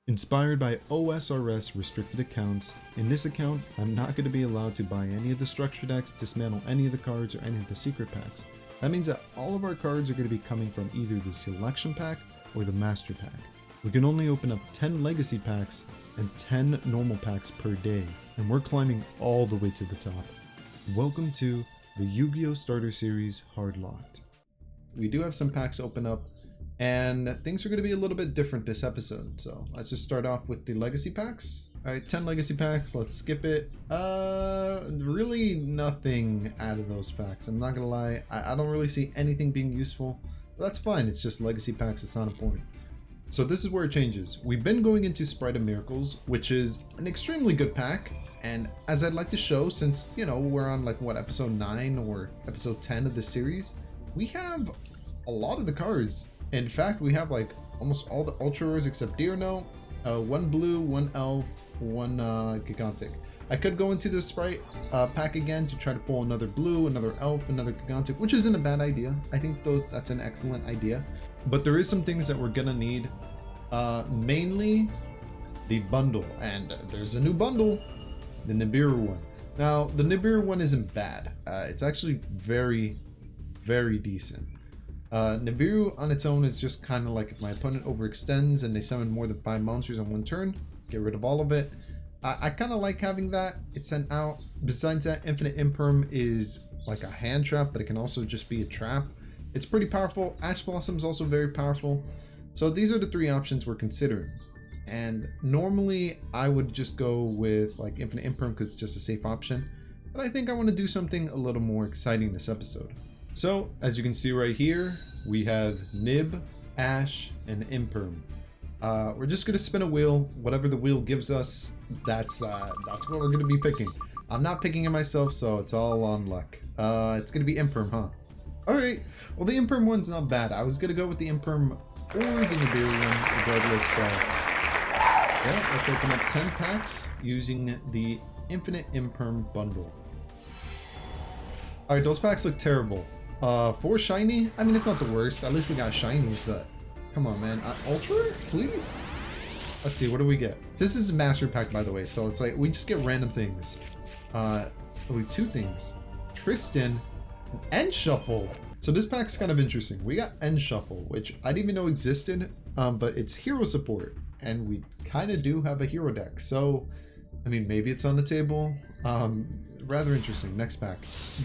Inspired by OSRS restricted accounts, in this account, I'm not going to be allowed to buy any of the structure decks, dismantle any of the cards, or any of the secret packs. That means that all of our cards are going to be coming from either the selection pack or the master pack. We can only open up 10 legacy packs and 10 normal packs per day, and we're climbing all the way to the top. Welcome to the Yu-Gi-Oh! Starter Series Hardlocked. We do have some packs open up, and things are going to be a little bit different this episode, so let's just start off with the legacy packs. Alright, 10 legacy packs, let's skip it. Really nothing out of those packs, I'm not gonna lie. I don't really see anything being useful, but that's fine, it's just legacy packs, it's not important. So this is where it changes. We've been going into Spright of Miracles, which is an extremely good pack, and as I'd like to show, since, you know, we're on like, what, episode 9 or episode 10 of the series, we have a lot of the cards. In fact, we have like almost all the ultra rares except Diurno, one blue, one elf, one gigantic. I could go into this Spright pack again to try to pull another blue, another elf, another gigantic, which isn't a bad idea. I think that's an excellent idea. But there is some things that we're gonna need, mainly the bundle, and there's a new bundle, the Nibiru one. Now, the Nibiru one isn't bad. It's actually very, very decent. Nibiru on its own is just kind of like if my opponent overextends and they summon more than 5 monsters on one turn, get rid of all of it. I kind of like having that. It's sent out. Besides that, Infinite Imperm is like a hand trap, but it can also just be a trap. It's pretty powerful. Ash Blossom is also very powerful. So these are the 3 options we're considering. And normally I would just go with like Infinite Imperm because it's just a safe option. But I think I want to do something a little more exciting this episode. So, as you can see right here, we have Nib, Ash, and Imperm. We're just gonna spin a wheel. Whatever the wheel gives us, that's what we're gonna be picking. I'm not picking it myself, so it's all on luck. It's gonna be Imperm, huh? Alright, well the Imperm one's not bad. I was gonna go with the Imperm or the Nibiru one, regardless. Yeah, let's open up 10 packs using the Infinite Imperm bundle. Alright, those packs look terrible. 4 shiny, I mean it's not the worst, at least we got shinies, but come on man, ultra, please? Let's see, what do we get? This is a master pack by the way, so it's like we just get random things. We 2 things, Tristan, End Shuffle. So this pack's kind of interesting. We got End Shuffle, which I didn't even know existed, but it's hero support, and we kind of do have a hero deck, so I mean maybe it's on the table. Rather interesting. Next pack,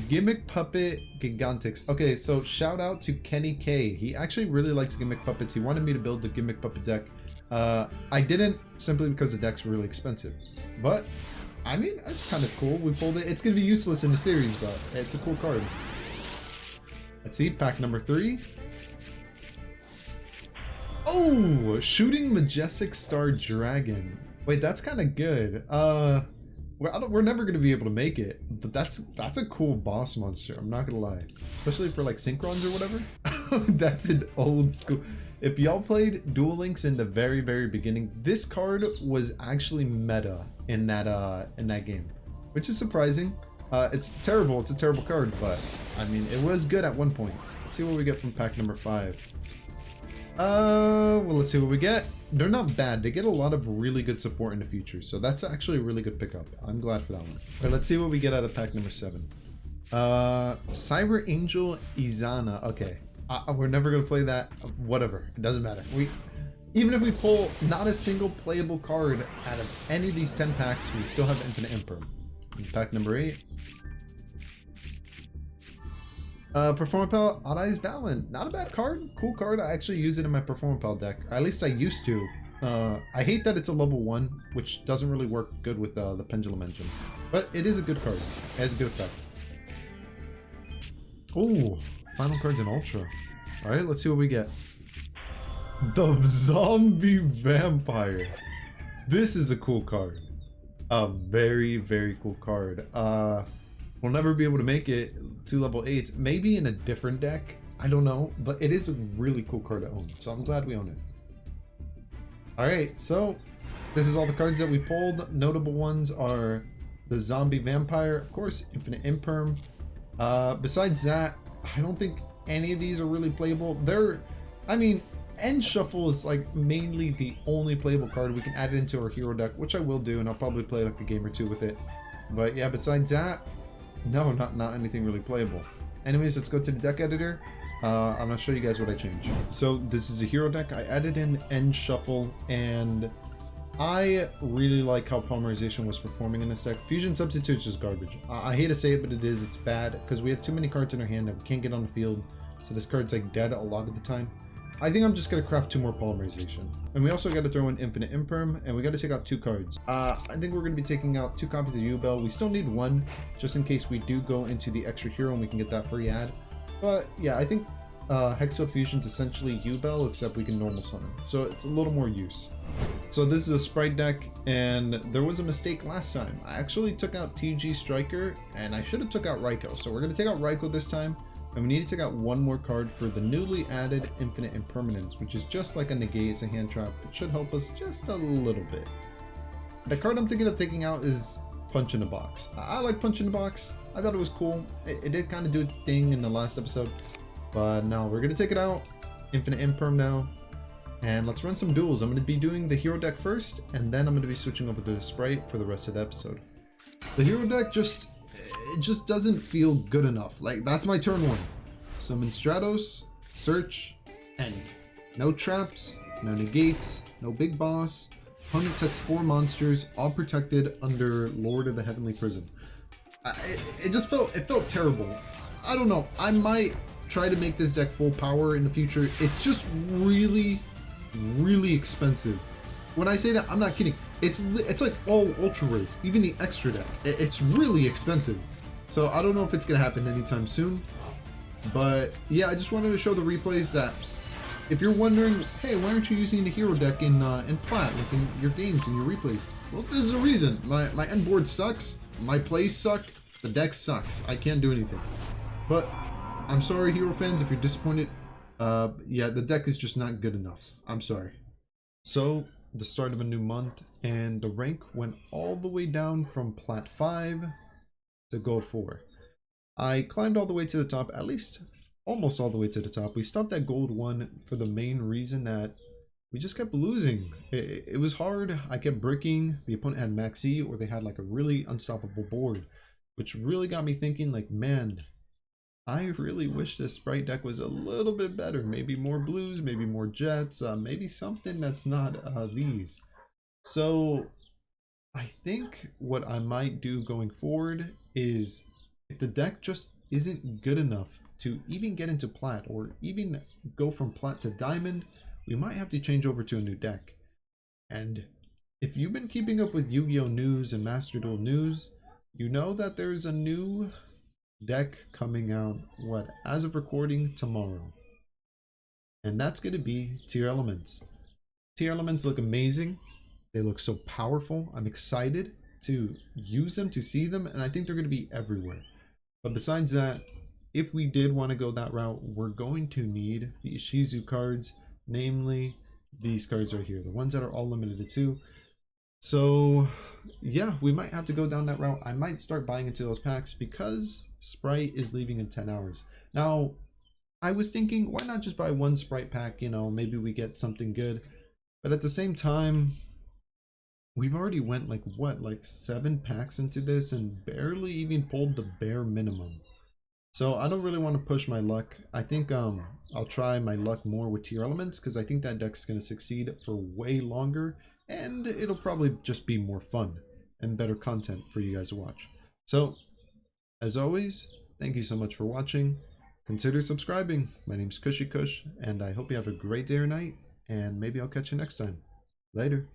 Gimmick Puppet Gigantics. Okay, so shout out to Kenny K. He actually really likes Gimmick Puppets. He wanted me to build the Gimmick Puppet deck. I didn't, simply because the deck's really expensive. But I mean, it's kind of cool. We pulled it. It's gonna be useless in the series, but it's a cool card. Let's see, pack number 3. Oh, Shooting Majestic Star Dragon. Wait, that's kind of good. We're never going to be able to make it, but that's a cool boss monster, I'm not going to lie. Especially for like Synchrons or whatever. That's an old school. If y'all played Duel Links in the very, very beginning, this card was actually meta in that game, which is surprising. It's terrible, it's a terrible card, but I mean, it was good at one point. Let's see what we get from pack number 5. Well, let's see what we get. They're not bad. They get a lot of really good support in the future, so that's actually a really good pickup. I'm glad for that one. All right, let's see what we get out of pack number 7. Cyber Angel Izana. Okay, we're never gonna play that. Whatever, it doesn't matter. Even if we pull not a single playable card out of any of these 10 packs, we still have Infinite Imperm. Pack number 8. Performapal Odd-Eyes Valen. Not a bad card. Cool card. I actually use it in my Performapal deck. Or at least I used to. I hate that it's a level 1, which doesn't really work good with the Pendulum Engine. But it is a good card. It has a good effect. Oh, final cards in Ultra. Alright, let's see what we get. The Zombie Vampire. This is a cool card. A very, very cool card. We'll never be able to make it to level 8, maybe in a different deck, I don't know, but it is a really cool card to own, so I'm glad we own it. Alright, so this is all the cards that we pulled. Notable ones are the Zombie Vampire, of course, Infinite Imperm. Besides that, I don't think any of these are really playable. I mean, End Shuffle is like mainly the only playable card. We can add it into our hero deck, which I will do, and I'll probably play like a game or two with it. But yeah, besides that, no, not anything really playable. Anyways, let's go to the deck editor. I'm gonna show you guys what I changed. So this is a hero deck. I added in End Shuffle, and I really like how Polymerization was performing in this deck. Fusion Substitutes is garbage. I hate to say it, but it is. It's bad because we have too many cards in our hand that we can't get on the field. So this card's like dead a lot of the time. I think I'm just gonna craft 2 more Polymerization. And we also got to throw in Infinite Imperm, and we got to take out 2 cards. I think we're gonna be taking out 2 copies of Yubel. We still need 1, just in case we do go into the extra hero and we can get that free ad. But yeah, I think Hexo Fusion's essentially Yubel, except we can normal summon. So it's a little more use. So this is a Spright deck, and there was a mistake last time. I actually took out TG Striker, and I should have took out Raikou. So we're gonna take out Raikou this time. And we need to take out 1 more card for the newly added Infinite Impermanence, which is just like a negate. It's a hand trap. It should help us just a little bit. The card I'm thinking of taking out is Punch in the Box. I like Punch in the Box. I thought it was cool. It did kind of do a thing in the last episode. But now we're going to take it out. Infinite Imperm now. And let's run some duels. I'm going to be doing the hero deck first, and then I'm going to be switching over to the Spright for the rest of the episode. The hero deck it just doesn't feel good enough. Like, that's my turn 1. Summon Stratos, search, end. No traps, no negates, no big boss. Opponent sets 4 monsters, all protected under Lord of the Heavenly Prison. It felt terrible. I don't know. I might try to make this deck full power in the future. It's just really, really expensive. When I say that, I'm not kidding. It's like all ultra rares, even the extra deck. It's really expensive. So I don't know if it's gonna happen anytime soon. But yeah, I just wanted to show the replays that if you're wondering, hey, why aren't you using the hero deck in plat, like in your games and your replays? Well, this is the reason. My end board sucks, my plays suck, the deck sucks. I can't do anything. But I'm sorry, hero fans, if you're disappointed. Yeah, the deck is just not good enough. I'm sorry. So the start of a new month, and the rank went all the way down from plat 5 to gold 4. I climbed all the way to the top, at least almost all the way to the top. We stopped at gold 1 for the main reason that we just kept losing. It was hard. I kept bricking. The opponent had max E, or they had like a really unstoppable board, which really got me thinking, like, man, I really wish this Spright deck was a little bit better. Maybe more blues, maybe more jets, maybe something that's not these. So I think what I might do going forward is, if the deck just isn't good enough to even get into plat or even go from plat to diamond, we might have to change over to a new deck. And if you've been keeping up with Yu-Gi-Oh news and Master Duel news, you know that there's a new deck coming out, as of recording, tomorrow. And that's going to be Tier Elements. Tier Elements look amazing. They look so powerful. I'm excited to use them, to see them, and I think they're going to be everywhere. But besides that, if we did want to go that route, we're going to need the Ishizu cards, namely these cards right here, the ones that are all limited to 2. So yeah, we might have to go down that route. I might start buying into those packs because Spright is leaving in 10 hours. Now, I was thinking, why not just buy 1 Spright pack? You know, maybe we get something good. But at the same time, we've already went like 7 packs into this and barely even pulled the bare minimum. So I don't really want to push my luck. I think I'll try my luck more with Tier Elements, because I think that deck's going to succeed for way longer, and it'll probably just be more fun and better content for you guys to watch. So as always, thank you so much for watching. Consider subscribing. My name's KushiKush, and I hope you have a great day or night, and maybe I'll catch you next time. Later.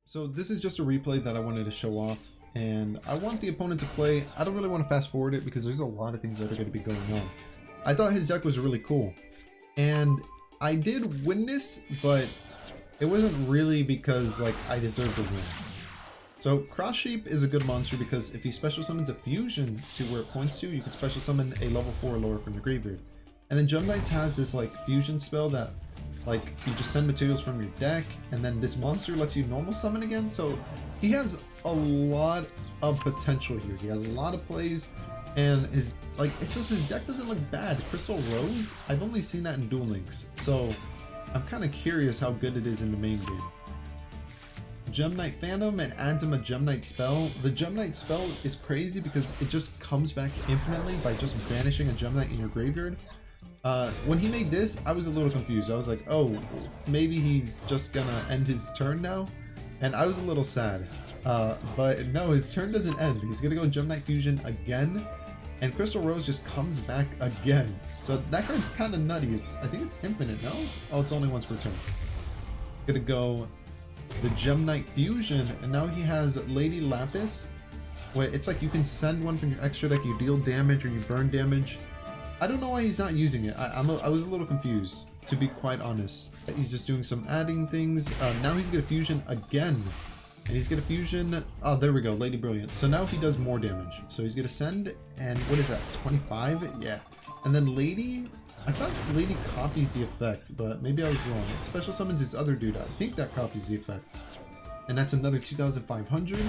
So this is just a replay that I wanted to show off, and I want the opponent to play. I don't really want to fast forward it because there's a lot of things that are going to be going on. I thought his deck was really cool, and I did win this, but it wasn't really because like I deserved to win. So Cross Sheep is a good monster because if he special summons a fusion to where it points to, you can special summon a level 4 or lower from the graveyard. And then Gem Knights has this like fusion spell that like you just send materials from your deck, and then this monster lets you normal summon again. So he has a lot of potential here. He has a lot of plays, And his, like, it's just his deck doesn't look bad. Crystal Rose, I've only seen that in Duel Links, so I'm kind of curious how good it is in the main game. Gem Knight Phantom, and adds him a Gem Knight spell. The Gem Knight spell is crazy because it just comes back infinitely by just banishing a Gem Knight in your graveyard. When he made this, I was a little confused. I was like, oh, maybe he's just gonna end his turn now? And I was a little sad. But no, his turn doesn't end. He's gonna go Gem Knight Fusion again, and Crystal Rose just comes back again. So that card's kind of nutty. I think it's infinite, no? Oh, it's only once per turn. Gonna go the Gem Knight Fusion, and now he has Lady Lapis, where it's like you can send one from your extra deck, you deal damage or you burn damage. I don't know why he's not using it. I was a little confused, to be quite honest. He's just doing some adding things. Now he's gonna fusion again. And he's gonna fusion, oh, there we go, Lady Brilliant. So now he does more damage. So he's gonna send, and what is that, 25? Yeah. And then Lady, I thought Lady copies the effect, but maybe I was wrong. Special summons his other dude. I think that copies the effect. And that's another 2,500.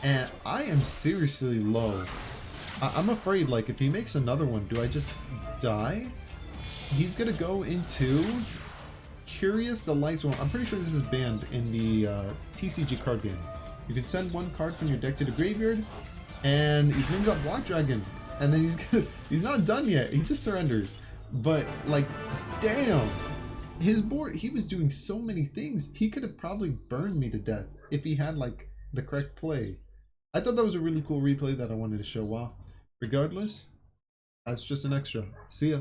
And I am seriously low. I'm afraid, like, if he makes another one, do I just die? He's gonna go into Curious the Lights One. I'm pretty sure this is banned in the TCG card game. You can send one card from your deck to the graveyard, and he brings up Black Dragon, and then he's not done yet. He just surrenders. But like, damn, his board. He was doing so many things. He could have probably burned me to death if he had like the correct play. I thought that was a really cool replay that I wanted to show off. Regardless, that's just an extra. See ya.